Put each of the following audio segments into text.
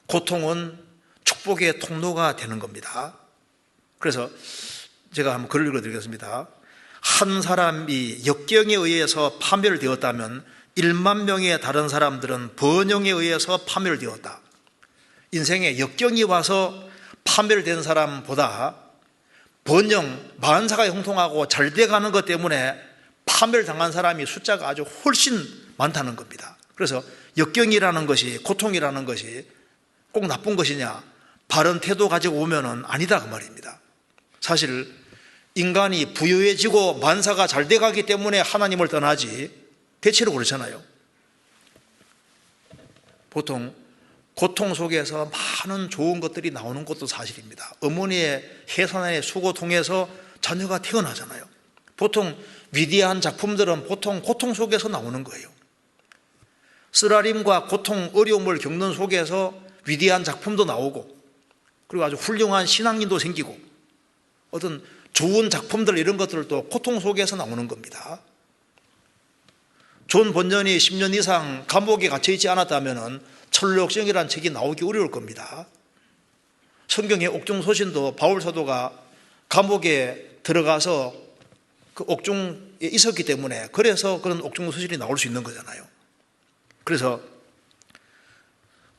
고통은 축복의 통로가 되는 겁니다. 그래서 제가 한번 글을 읽어드리겠습니다. 한 사람이 역경에 의해서 파멸되었다면 1만 명의 다른 사람들은 번영에 의해서 파멸되었다. 인생에 역경이 와서 파멸된 사람보다 번영, 만사가 형통하고 잘 돼가는 것 때문에 파멸당한 사람이 숫자가 아주 훨씬 많다는 겁니다. 그래서 역경이라는 것이, 고통이라는 것이 꼭 나쁜 것이냐, 바른 태도 가지고 오면은 아니다 그 말입니다. 사실 인간이 부유해지고 만사가 잘 돼가기 때문에 하나님을 떠나지 대체로 그렇잖아요. 보통 고통 속에서 많은 좋은 것들이 나오는 것도 사실입니다. 어머니의 해산의 수고 통해서 자녀가 태어나잖아요. 보통 위대한 작품들은 보통 고통 속에서 나오는 거예요. 쓰라림과 고통, 어려움을 겪는 속에서 위대한 작품도 나오고, 그리고 아주 훌륭한 신앙인도 생기고, 어떤 좋은 작품들 이런 것들도 고통 속에서 나오는 겁니다. 존 번전이 10년 이상 감옥에 갇혀 있지 않았다면 철록성이라는 책이 나오기 어려울 겁니다. 성경의 옥중서신도 바울 사도가 감옥에 들어가서 그 옥중에 있었기 때문에, 그래서 그런 옥중서신이 나올 수 있는 거잖아요. 그래서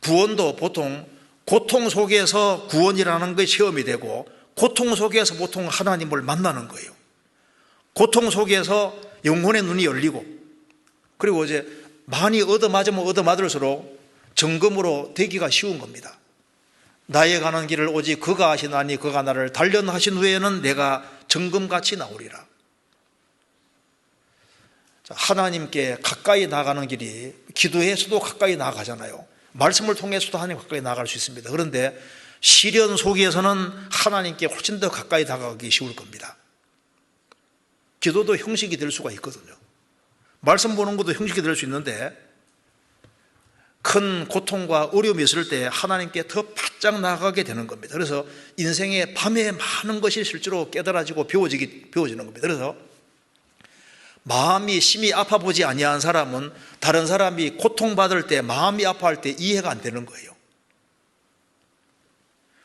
구원도 보통 고통 속에서 구원이라는 것이 체험이 되고, 고통 속에서 보통 하나님을 만나는 거예요. 고통 속에서 영혼의 눈이 열리고, 그리고 이제 많이 얻어맞으면 얻어맞을수록 정금으로 되기가 쉬운 겁니다. 나의 가는 길을 오직 그가 하시나니 그가 나를 단련하신 후에는 내가 정금같이 나오리라. 하나님께 가까이 나가는 길이, 기도해서도 가까이 나아가잖아요. 말씀을 통해서도 하나님 가까이 나아갈 수 있습니다. 그런데 시련 속에서는 하나님께 훨씬 더 가까이 다가가기 쉬울 겁니다. 기도도 형식이 될 수가 있거든요. 말씀 보는 것도 형식이 될 수 있는데, 큰 고통과 어려움이 있을 때 하나님께 더 바짝 나아가게 되는 겁니다. 그래서 인생의 밤에 많은 것이 실제로 깨달아지고 배워지는 겁니다. 그래서 마음이 심히 아파보지 아니한 사람은 다른 사람이 고통받을 때, 마음이 아파할 때 이해가 안 되는 거예요.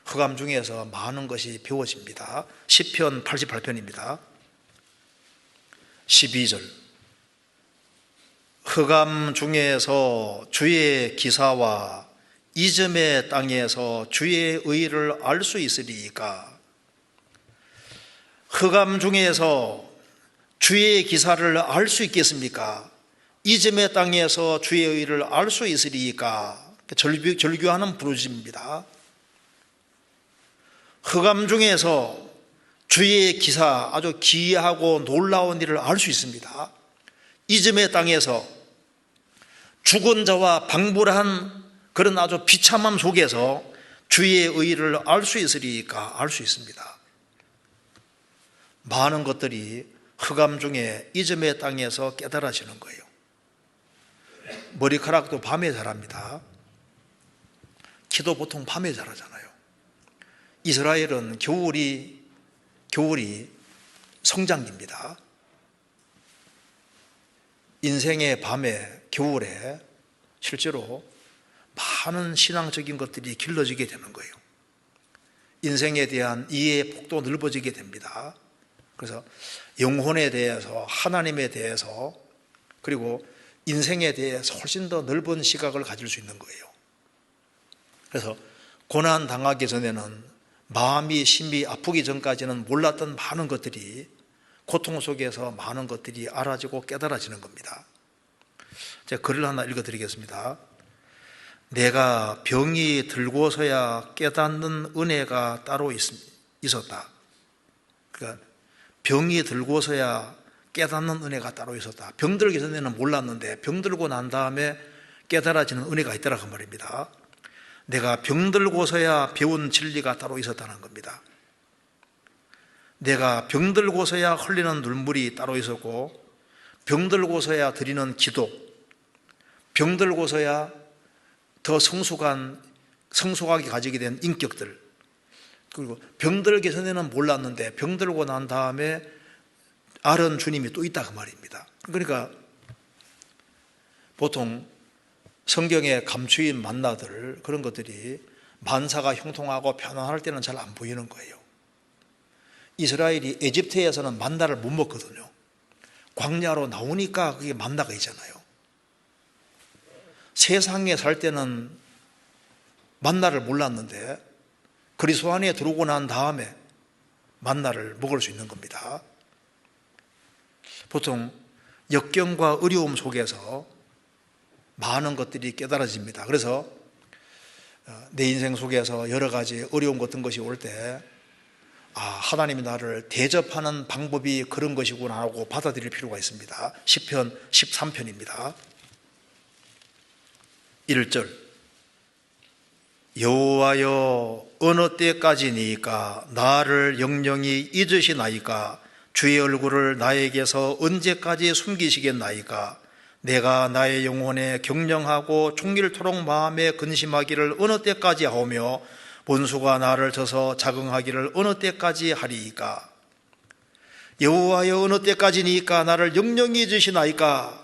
흑암 중에서 많은 것이 배워집니다. 시편 88편입니다. 12절. 흑암 중에서 주의 기사와 이즘의 땅에서 주의 의를 알 수 있으리이까. 흑암 중에서 주의 기사를 알 수 있겠습니까? 이즘의 땅에서 주의 의를 알 수 있으리이까. 절규하는 부르짖습니다. 흑암 중에서 주의 기사, 아주 기이하고 놀라운 일을 알 수 있습니다. 이즘의 땅에서 죽은 자와 방불한 그런 아주 비참함 속에서 주의 의를 알 수 있으리까? 알 수 있습니다. 많은 것들이 흑암 중에 이즘의 땅에서 깨달아지는 거예요. 머리카락도 밤에 자랍니다. 키도 보통 밤에 자라잖아요. 이스라엘은 겨울이 성장기입니다. 인생의 밤에, 겨울에 실제로 많은 신앙적인 것들이 길러지게 되는 거예요. 인생에 대한 이해의 폭도 넓어지게 됩니다. 그래서 영혼에 대해서, 하나님에 대해서, 그리고 인생에 대해서 훨씬 더 넓은 시각을 가질 수 있는 거예요. 그래서 고난 당하기 전에는, 마음이 심히 아프기 전까지는 몰랐던 많은 것들이, 고통 속에서 많은 것들이 알아지고 깨달아지는 겁니다. 제가 글을 하나 읽어드리겠습니다. 내가 병이 들고서야 깨닫는 은혜가 따로 있었다. 그러니까 병이 들고서야 깨닫는 은혜가 따로 있었다. 병들기 전에는 몰랐는데 병들고 난 다음에 깨달아지는 은혜가 있더라 그 말입니다. 내가 병들고서야 배운 진리가 따로 있었다는 겁니다. 내가 병들고서야 흘리는 눈물이 따로 있었고, 병들고서야 드리는 기도, 병들고서야 더 성숙하게 가지게 된 인격들, 그리고 병들기 전에는 몰랐는데 병들고 난 다음에 알은 주님이 또 있다 그 말입니다. 그러니까 보통 성경에 감추인 만나들, 그런 것들이 만사가 형통하고 편안할 때는 잘 안 보이는 거예요. 이스라엘이 에집트에서는 만나를 못 먹거든요. 광야로 나오니까 그게 만나가 있잖아요. 세상에 살 때는 만나를 몰랐는데 그리스도 안에 들어오고 난 다음에 만나를 먹을 수 있는 겁니다. 보통 역경과 어려움 속에서 많은 것들이 깨달아집니다. 그래서 내 인생 속에서 여러 가지 어려움 같은 것이 올 때 하나님이 나를 대접하는 방법이 그런 것이구나 하고 받아들일 필요가 있습니다. 시편 13편입니다. 1절 여호와여 어느 때까지니까 나를 영영히 잊으시나이까 주의 얼굴을 나에게서 언제까지 숨기시겠나이까 내가 나의 영혼에 경영하고 종일토록 마음에 근심하기를 어느 때까지 하오며 원수가 나를 쳐서 자긍하기를 어느 때까지 하리이까 여호와여 어느 때까지니까 나를 영영히 잊으시나이까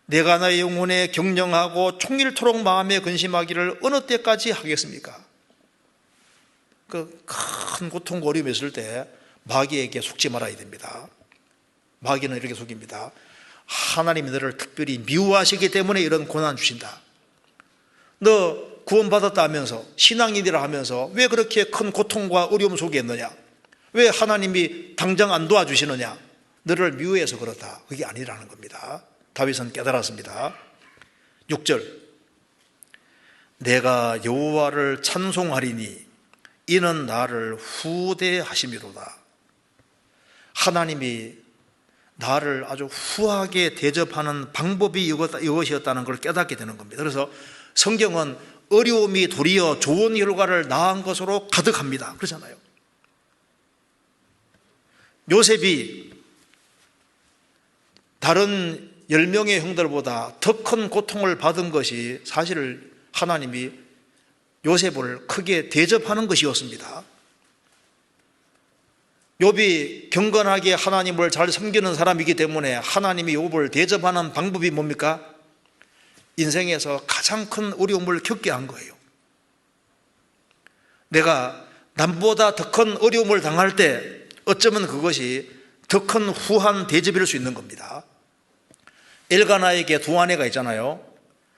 내가 나의 영혼에 경영하고 종일토록 마음에 근심하기를 어느 때까지 하겠습니까? 그 큰 고통 어려움이 있을 때 마귀에게 속지 말아야 됩니다. 마귀는 이렇게 속입니다. 하나님이 너를 특별히 미워하시기 때문에 이런 고난 주신다. 너 구원받았다 하면서 신앙인이라 하면서 왜 그렇게 큰 고통과 어려움 속에 있느냐? 왜 하나님이 당장 안 도와주시느냐? 너를 미워해서 그렇다. 그게 아니라는 겁니다. 다윗은 깨달았습니다. 6절 내가 여호와를 찬송하리니 이는 나를 후대하심이로다. 하나님이 나를 아주 후하게 대접하는 방법이 이것이었다는 걸 깨닫게 되는 겁니다. 그래서 성경은 어려움이 도리어 좋은 결과를 낳은 것으로 가득합니다. 그렇잖아요. 요셉이 다른 10명의 형들보다 더 큰 고통을 받은 것이 사실 하나님이 요셉을 크게 대접하는 것이었습니다. 욥이 경건하게 하나님을 잘 섬기는 사람이기 때문에 하나님이 욥을 대접하는 방법이 뭡니까? 인생에서 가장 큰 어려움을 겪게 한 거예요. 내가 남보다 더 큰 어려움을 당할 때 어쩌면 그것이 더 큰 후한 대접일 수 있는 겁니다. 엘가나에게 두 아내가 있잖아요.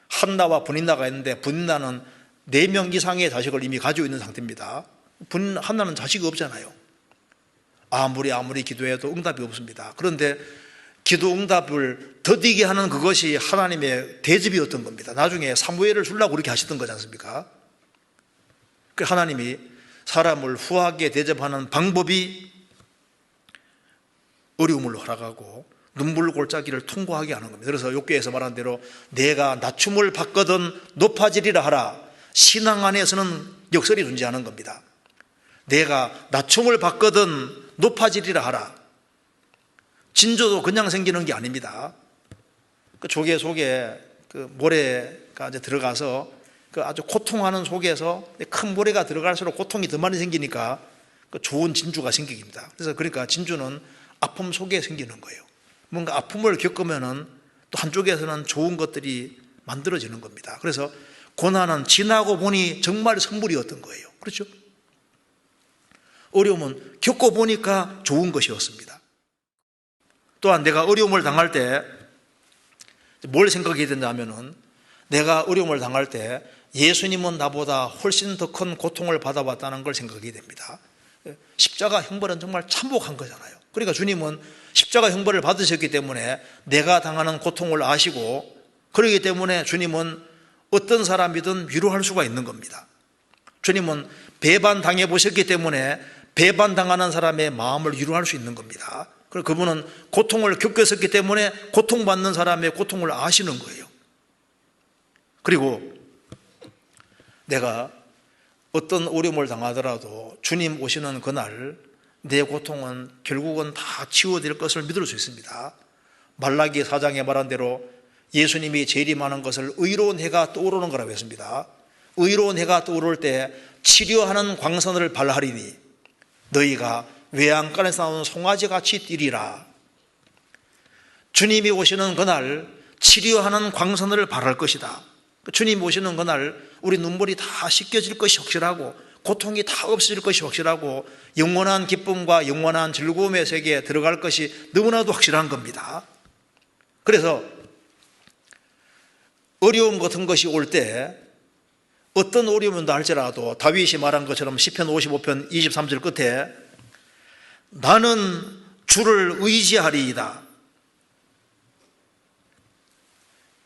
한나와 브닌나가 있는데 브닌나는 4명 이상의 자식을 이미 가지고 있는 상태입니다. 한나는 자식이 없잖아요. 아무리 기도해도 응답이 없습니다. 그런데 기도 응답을 더디게 하는 그것이 하나님의 대접이었던 겁니다. 나중에 사무엘을 주려고 그렇게 하시던 거지 않습니까? 하나님이 사람을 후하게 대접하는 방법이 어려움을 허락하고 눈물 골짜기를 통과하게 하는 겁니다. 그래서 욥기에서 말한 대로 내가 낮춤을 받거든 높아지리라 하라. 신앙 안에서는 역설이 존재하는 겁니다. 내가 낮춤을 받거든 높아지리라 하라. 진조도 그냥 생기는 게 아닙니다. 그 조개 속에 그 모래가 이제 들어가서 그 아주 고통하는 속에서 큰 모래가 들어갈수록 고통이 더 많이 생기니까 그 좋은 진주가 생깁니다. 그래서 그러니까 진주는 아픔 속에 생기는 거예요. 뭔가 아픔을 겪으면은 또 한쪽에서는 좋은 것들이 만들어지는 겁니다. 그래서 고난은 지나고 보니 정말 선물이었던 거예요. 그렇죠? 어려움은 겪어보니까 좋은 것이었습니다. 또한 내가 어려움을 당할 때 뭘 생각해야 된다면은 내가 어려움을 당할 때 예수님은 나보다 훨씬 더 큰 고통을 받아봤다는 걸 생각해야 됩니다. 십자가 형벌은 정말 참혹한 거잖아요. 그러니까 주님은 십자가 형벌을 받으셨기 때문에 내가 당하는 고통을 아시고 그렇기 때문에 주님은 어떤 사람이든 위로할 수가 있는 겁니다. 주님은 배반당해 보셨기 때문에 배반당하는 사람의 마음을 위로할 수 있는 겁니다. 그리고 그분은 고통을 겪었었기 때문에 고통받는 사람의 고통을 아시는 거예요. 그리고 내가 어떤 어려움을 당하더라도 주님 오시는 그날 내 고통은 결국은 다 치유될 것을 믿을 수 있습니다. 말라기 4장에 말한 대로 예수님이 재림하는 것을 의로운 해가 떠오르는 거라고 했습니다. 의로운 해가 떠오를 때 치료하는 광선을 발하리니 너희가 외양간에서 나오는 송아지같이 뛰리라. 주님이 오시는 그날 치료하는 광선을 발할 것이다. 주님이 오시는 그날 우리 눈물이 다 씻겨질 것이 확실하고 고통이 다 없어질 것이 확실하고 영원한 기쁨과 영원한 즐거움의 세계에 들어갈 것이 너무나도 확실한 겁니다. 그래서 어려움 같은 것이 올 때 어떤 어려움인다 할지라도 다윗이 말한 것처럼 시편 55편 23절 끝에 나는 주를 의지하리이다.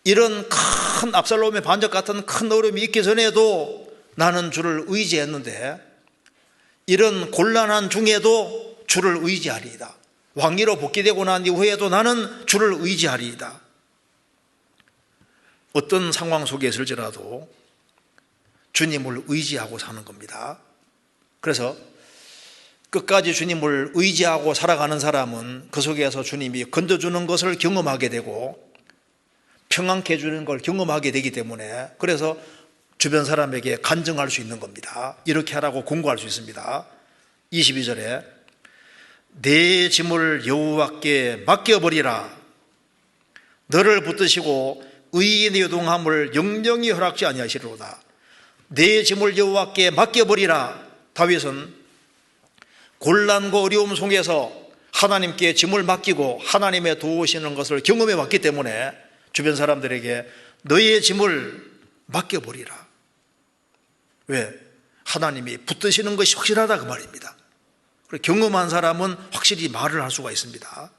이런 큰 압살롬의 반역 같은 큰 어려움이 있기 전에도 나는 주를 의지했는데 이런 곤란한 중에도 주를 의지하리이다. 왕위로 복귀되고 난 이후에도 나는 주를 의지하리이다. 어떤 상황 속에 있을지라도 주님을 의지하고 사는 겁니다. 그래서 끝까지 주님을 의지하고 살아가는 사람은 그 속에서 주님이 건져주는 것을 경험하게 되고 평안케 해주는 걸 경험하게 되기 때문에 그래서 주변 사람에게 간증할 수 있는 겁니다. 이렇게 하라고 공고할 수 있습니다. 22절에 내 짐을 여호와께 맡겨버리라. 너를 붙드시고 의인의 요동함을 영영히 허락지 아니하시리로다. 내 짐을 여호와께 맡겨버리라. 다윗은 곤란과 어려움 속에서 하나님께 짐을 맡기고 하나님의 도우시는 것을 경험해 왔기 때문에 주변 사람들에게 너의 짐을 맡겨버리라. 왜? 하나님이 붙드시는 것이 확실하다 그 말입니다. 경험한 사람은 확실히 말을 할 수가 있습니다.